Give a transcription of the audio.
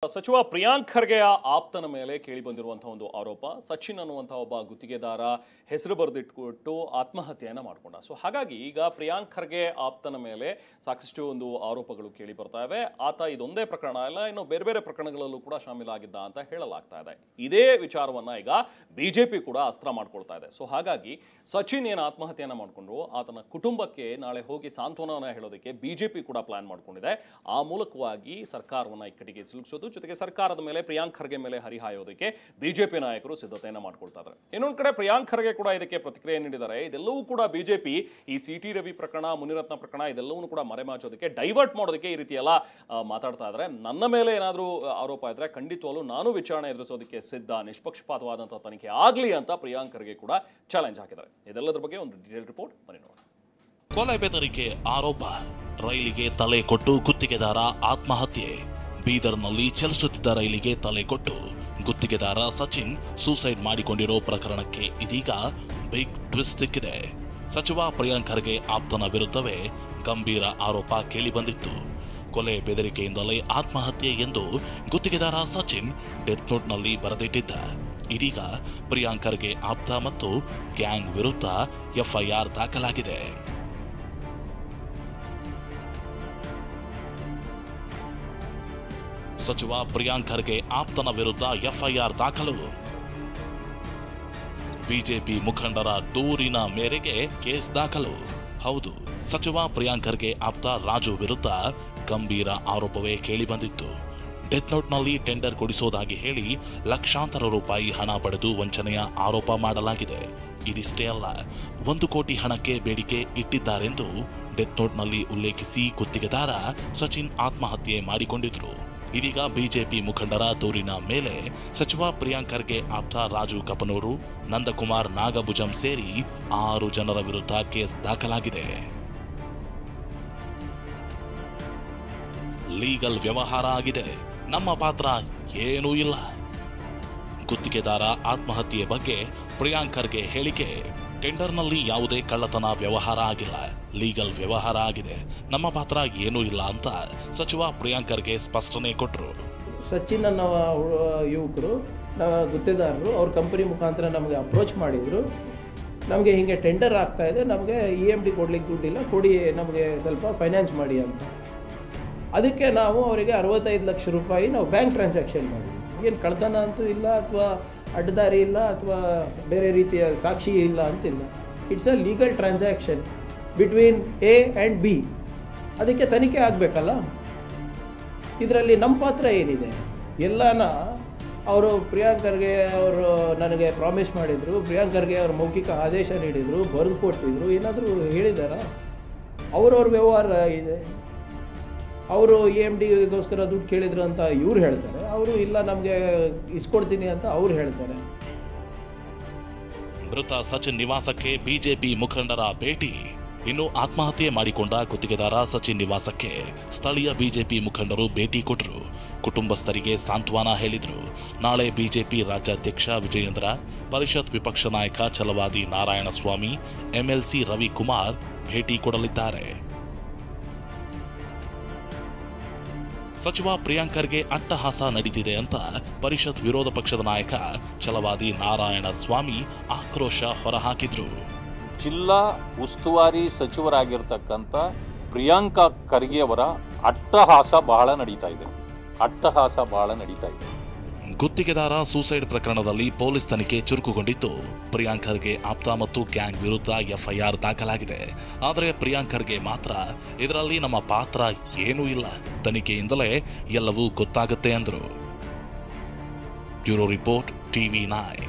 ಸಚಿವ ಪ್ರಿಯಾಂಕ್ ಖರ್ಗೆಯ ಆಪ್ತನ ಮೇಲೆ ಕೇಳಿ ಬಂದಿರುವಂತಹ ಒಂದು ಆರೋಪ ಸಚಿನ್ ಅನ್ನುವಂತಹ ಒಬ್ಬ ಗುತ್ತಿಗೆದಾರ ಹೆಸರು ಬರೆದಿಟ್ಟುಕೊಟ್ಟು ಆತ್ಮಹತ್ಯೆಯನ್ನು ಮಾಡಿಕೊಂಡ. ಸೊ ಹಾಗಾಗಿ ಈಗ ಪ್ರಿಯಾಂಕ್ ಖರ್ಗೆ ಆಪ್ತನ ಮೇಲೆ ಸಾಕಷ್ಟು ಒಂದು ಆರೋಪಗಳು ಕೇಳಿ ಬರ್ತಾ ಇವೆ. ಆತ ಇದೊಂದೇ ಪ್ರಕರಣ ಅಲ್ಲ, ಇನ್ನು ಬೇರೆ ಬೇರೆ ಪ್ರಕರಣಗಳಲ್ಲೂ ಕೂಡ ಶಾಮೀಲಾಗಿದ್ದ ಅಂತ ಹೇಳಲಾಗ್ತಾ ಇದೆ. ಇದೇ ವಿಚಾರವನ್ನ ಈಗ ಬಿಜೆಪಿ ಕೂಡ ಅಸ್ತ್ರ ಮಾಡ್ಕೊಳ್ತಾ ಇದೆ. ಸೊ ಹಾಗಾಗಿ ಸಚಿನ್ ಏನು ಆತ್ಮಹತ್ಯೆಯನ್ನ ಮಾಡಿಕೊಂಡ್ರು, ಆತನ ಕುಟುಂಬಕ್ಕೆ ನಾಳೆ ಹೋಗಿ ಸಾಂತ್ವನ ಹೇಳೋದಕ್ಕೆ ಬಿಜೆಪಿ ಕೂಡ ಪ್ಲಾನ್ ಮಾಡ್ಕೊಂಡಿದೆ. ಆ ಮೂಲಕವಾಗಿ ಸರ್ಕಾರವನ್ನ ಇಕ್ಕಟ್ಟಿಗೆ ಸಿಲುಕಿಸೋದು, ಜೊತೆಗೆ ಸರ್ಕಾರದ ಮೇಲೆ ಪ್ರಿಯಾಂಕ್ ಖರ್ಗೆ ಮೇಲೆ ಹರಿಹಾಯೋದಕ್ಕೆ ಬಿಜೆಪಿ ನಾಯಕರು ಸಿದ್ಧತೆಯನ್ನ ಮಾಡ್ಕೊಳ್ತಾ ಇದ್ದಾರೆ. ಇನ್ನೊಂದು ಕಡೆ ಪ್ರಿಯಾಂಕ್ ಖರ್ಗೆ ಕೂಡ ಇದಕ್ಕೆ ಪ್ರತಿಕ್ರಿಯೆ ನೀಡಿದ್ದಾರೆ. ಇದೆಲ್ಲವೂ ಕೂಡ ಬಿಜೆಪಿ ಈ ಸಿಟಿ ರವಿ ಪ್ರಕರಣ, ಮುನಿರತ್ನ ಪ್ರಕರಣ ಇದೆಲ್ಲವೂ ಕೂಡ ಮರೆಮಾಚೋದಕ್ಕೆ, ಡೈವರ್ಟ್ ಮಾಡೋದಕ್ಕೆ ಈ ರೀತಿ ಎಲ್ಲ ಮಾತಾಡ್ತಾ ಇದ್ದಾರೆ. ನನ್ನ ಮೇಲೆ ಏನಾದರೂ ಆರೋಪ ಇದ್ರೆ ಖಂಡಿತವಾಗ್ಲೂ ನಾನು ವಿಚಾರಣೆ ಎದುರಿಸೋದಕ್ಕೆ ಸಿದ್ಧ, ನಿಷ್ಪಕ್ಷಪಾತವಾದಂತಹ ತನಿಖೆ ಆಗಲಿ ಅಂತ ಪ್ರಿಯಾಂಕ್ ಖರ್ಗೆ ಕೂಡ ಚಾಲೆಂಜ್ ಹಾಕಿದ್ದಾರೆ. ಇದೆಲ್ಲದರ ಬಗ್ಗೆ ಒಂದು ಡೀಟೇಲ್ ರಿಪೋರ್ಟ್ ಬನ್ನಿ ನೋಡೋಣ. ಕೊಲೆ ಬೆದರಿಕೆ ಆರೋಪ, ರೈಲಿಗೆ ತಲೆ ಕೊಟ್ಟು ಗುತ್ತಿಗೆದಾರ ಆತ್ಮಹತ್ಯೆ. ಬೀದರ್ನಲ್ಲಿ ಚಲಿಸುತ್ತಿದ್ದ ರೈಲಿಗೆ ತಲೆ ಕೊಟ್ಟು ಗುತ್ತಿಗೆದಾರ ಸಚಿನ್ ಸೂಸೈಡ್ ಮಾಡಿಕೊಂಡಿರೋ ಪ್ರಕರಣಕ್ಕೆ ಇದೀಗ ಬಿಗ್ ಟ್ವಿಸ್ಟ್ ಸಿಕ್ಕಿದೆ. ಸಚಿವ ಪ್ರಿಯಾಂಕ್ ಖರ್ಗೆ ಆಪ್ತನ ವಿರುದ್ಧವೇ ಗಂಭೀರ ಆರೋಪ ಕೇಳಿಬಂದಿತ್ತು. ಕೊಲೆ ಬೆದರಿಕೆಯಿಂದಲೇ ಆತ್ಮಹತ್ಯೆ ಎಂದು ಗುತ್ತಿಗೆದಾರ ಸಚಿನ್ ಡೆತ್ ನೋಟ್ನಲ್ಲಿ ಬರೆದಿಟ್ಟಿದ್ದ. ಇದೀಗ ಪ್ರಿಯಾಂಕ್ ಖರ್ಗೆ ಆಪ್ತ ಮತ್ತು ಗ್ಯಾಂಗ್ ವಿರುದ್ಧ ಎಫ್ಐಆರ್ ದಾಖಲಾಗಿದೆ. ಸಚಿವ ಪ್ರಿಯಾಂಕ್ ಖರ್ಗೆ ಆಪ್ತನ ವಿರುದ್ಧ ಎಫ್ಐಆರ್ ದಾಖಲು. ಬಿಜೆಪಿ ಮುಖಂಡರ ದೂರಿನ ಮೇರೆಗೆ ಕೇಸ್ ದಾಖಲು. ಹೌದು, ಸಚಿವ ಪ್ರಿಯಾಂಕ್ ಖರ್ಗೆ ಆಪ್ತ ರಾಜು ವಿರುದ್ಧ ಗಂಭೀರ ಆರೋಪವೇ ಕೇಳಿಬಂದಿತ್ತು. ಡೆತ್ ನೋಟ್ನಲ್ಲಿ ಟೆಂಡರ್ ಕೊಡಿಸೋದಾಗಿ ಹೇಳಿ ಲಕ್ಷಾಂತರ ರೂಪಾಯಿ ಹಣ ಪಡೆದು ವಂಚನೆಯ ಆರೋಪ ಮಾಡಲಾಗಿದೆ. ಇದಿಷ್ಟೇ ಅಲ್ಲ, 1 ಕೋಟಿ ಹಣಕ್ಕೆ ಬೇಡಿಕೆ ಇಟ್ಟಿದ್ದಾರೆಂದು ಡೆತ್ ನೋಟ್ನಲ್ಲಿ ಉಲ್ಲೇಖಿಸಿ ಗುತ್ತಿಗೆದಾರ ಸಚಿನ್ ಆತ್ಮಹತ್ಯೆ ಮಾಡಿಕೊಂಡಿದ್ರು. ಇದೀಗ ಬಿಜೆಪಿ ಮುಖಂಡರ ದೂರಿನ ಮೇಲೆ ಸಚಿವ ಪ್ರಿಯಾಂಕ್ ಖರ್ಗೆ ಆಪ್ತ ರಾಜು ಕಪನೂರು, ನಂದಕುಮಾರ್ ನಾಗಭುಜಂ ಸೇರಿ 6 ಜನರ ವಿರುದ್ಧ ಕೇಸ್ ದಾಖಲಾಗಿದೆ. ಲೀಗಲ್ ವ್ಯವಹಾರ ಆಗಿದೆ, ನಮ್ಮ ಪಾತ್ರ ಏನೂ ಇಲ್ಲ. ಗುತ್ತಿಗೆದಾರ ಆತ್ಮಹತ್ಯೆ ಬಗ್ಗೆ ಪ್ರಿಯಾಂಕ್ ಖರ್ಗೆ ಹೇಳಿಕೆ, ಟೆಂಡರ್ನಲ್ಲಿ ಯಾವುದೇ ಕಳ್ಳತನ ವ್ಯವಹಾರ ಆಗಿಲ್ಲ, ಲೀಗಲ್ ವ್ಯವಹಾರ ಆಗಿದೆ, ನಮ್ಮ ಪಾತ್ರ ಏನೂ ಇಲ್ಲ ಅಂತ ಸಚಿವ ಪ್ರಿಯಾಂಕ್ ಖರ್ಗೆ ಸ್ಪಷ್ಟನೆ ಕೊಟ್ಟರು. ಸಚಿನ್ ಅನ್ನೋ ಯುವಕರು, ಗುತ್ತಿಗೆದಾರರು ಅವ್ರ ಕಂಪನಿ ಮುಖಾಂತರ ನಮಗೆ ಅಪ್ರೋಚ್ ಮಾಡಿದರು. ನಮಗೆ ಹೀಗೆ ಟೆಂಡರ್ ಆಗ್ತಾ ಇದೆ, ನಮಗೆ EMD ಕೊಡ್ಲಿಕ್ಕೆ ದುಡ್ಡಿಲ್ಲ, ಕೊಡಿ, ನಮಗೆ ಸ್ವಲ್ಪ ಫೈನಾನ್ಸ್ ಮಾಡಿ ಅಂತ. ಅದಕ್ಕೆ ನಾವು ಅವರಿಗೆ 65 ಲಕ್ಷ ರೂಪಾಯಿ ನಾವು ಬ್ಯಾಂಕ್ ಟ್ರಾನ್ಸಾಕ್ಷನ್ ಮಾಡಿದ್ವಿ. ಏನು ಕಳ್ತನ ಅಂತೂ ಇಲ್ಲ, ಅಥವಾ ಅಡ್ಡದಾರಿ ಇಲ್ಲ, ಅಥವಾ ಬೇರೆ ರೀತಿಯ ಸಾಕ್ಷಿ ಇಲ್ಲ ಅಂತಿಲ್ಲ. It's a legal transaction between A and B. ಅದಕ್ಕೆ ತನಿಖೆ ಆಗಬೇಕಲ್ಲ. ಇದರಲ್ಲಿ ನಮ್ಮ ಪಾತ್ರ ಏನಿದೆ? ಎಲ್ಲನ ಅವರು ಪ್ರಿಯಾಂಕ್ ಖರ್ಗೆ ಅವರು ನನಗೆ ಪ್ರಾಮಿಸ್ ಮಾಡಿದರು, ಪ್ರಿಯಾಂಕ್ ಖರ್ಗೆ ಅವರು ಮೌಖಿಕ ಆದೇಶ ನೀಡಿದರು, ಬರೆದು ಕೊಟ್ಟಿದ್ರು, ಏನಾದರೂ ಹೇಳಿದಾರಾ? ಅವ್ರವ್ರ ವ್ಯವಹಾರ ಇದೆ. ಅವರು EMDಗೋಸ್ಕರ ದುಡ್ಡು ಕೇಳಿದ್ರು ಅಂತ ಇವ್ರು ಹೇಳ್ತಾರೆ, ಅವರು ಇಲ್ಲ ನಮಗೆ ಇಸ್ಕೊಡ್ತೀನಿ ಅಂತ ಅವ್ರು ಹೇಳ್ತಾರೆ. ಮೃತ ಸಚಿನ್ ನಿವಾಸಕ್ಕೆ ಬಿಜೆಪಿ ಮುಖಂಡರ ಭೇಟಿ. ಇನ್ನು ಆತ್ಮಹತ್ಯೆ ಮಾಡಿಕೊಂಡ ಗುತ್ತಿಗೆದಾರ ಸಚಿನ್ ನಿವಾಸಕ್ಕೆ ಸ್ಥಳೀಯ ಬಿಜೆಪಿ ಮುಖಂಡರು ಭೇಟಿ ಕೊಟ್ಟರು. ಕುಟುಂಬಸ್ಥರಿಗೆ ಸಾಂತ್ವನ ಹೇಳಿದರು. ನಾಳೆ ಬಿಜೆಪಿ ರಾಜ್ಯಾಧ್ಯಕ್ಷ ವಿಜಯೇಂದ್ರ, ಪರಿಷತ್ ವಿಪಕ್ಷ ನಾಯಕ ಛಲವಾದಿ ನಾರಾಯಣಸ್ವಾಮಿ, MLC ರವಿಕುಮಾರ್ ಭೇಟಿ ಕೊಡಲಿದ್ದಾರೆ. ಸಚಿವ ಪ್ರಿಯಾಂಕ್ ಖರ್ಗೆ ಅಟ್ಟಹಾಸ ನಡೀತಿದೆ ಅಂತ ಪರಿಷತ್ ವಿರೋಧ ಪಕ್ಷದ ನಾಯಕ ಛಲವಾದಿ ನಾರಾಯಣಸ್ವಾಮಿ ಆಕ್ರೋಶ ಹೊರಹಾಕಿದ್ರು. ಜಿಲ್ಲಾ ಉಸ್ತುವಾರಿ ಸಚಿವರಾಗಿರ್ತಕ್ಕಂಥ ಪ್ರಿಯಾಂಕ್ ಖರ್ಗೆ ಅವರ ಅಟ್ಟಹಾಸ ಬಹಳ ನಡೀತಾ ಇದೆ. ಗುತ್ತಿಗೆದಾರ ಸೂಸೈಡ್ ಪ್ರಕರಣದಲ್ಲಿ ಪೊಲೀಸ್ ತನಿಖೆ ಚುರುಕುಗೊಂಡಿದ್ದು, ಪ್ರಿಯಾಂಕ್ ಖರ್ಗೆ ಆಪ್ತ ಮತ್ತು ಗ್ಯಾಂಗ್ ವಿರುದ್ಧ FIR ದಾಖಲಾಗಿದೆ. ಆದರೆ ಪ್ರಿಯಾಂಕ್ ಖರ್ಗೆ ಮಾತ್ರ ಇದರಲ್ಲಿ ನಮ್ಮ ಪಾತ್ರ ಏನೂ ಇಲ್ಲ, ತನಿಖೆಯಿಂದಲೇ ಎಲ್ಲವೂ ಗೊತ್ತಾಗುತ್ತೆ ಎಂದರು. Bureau report, TV9.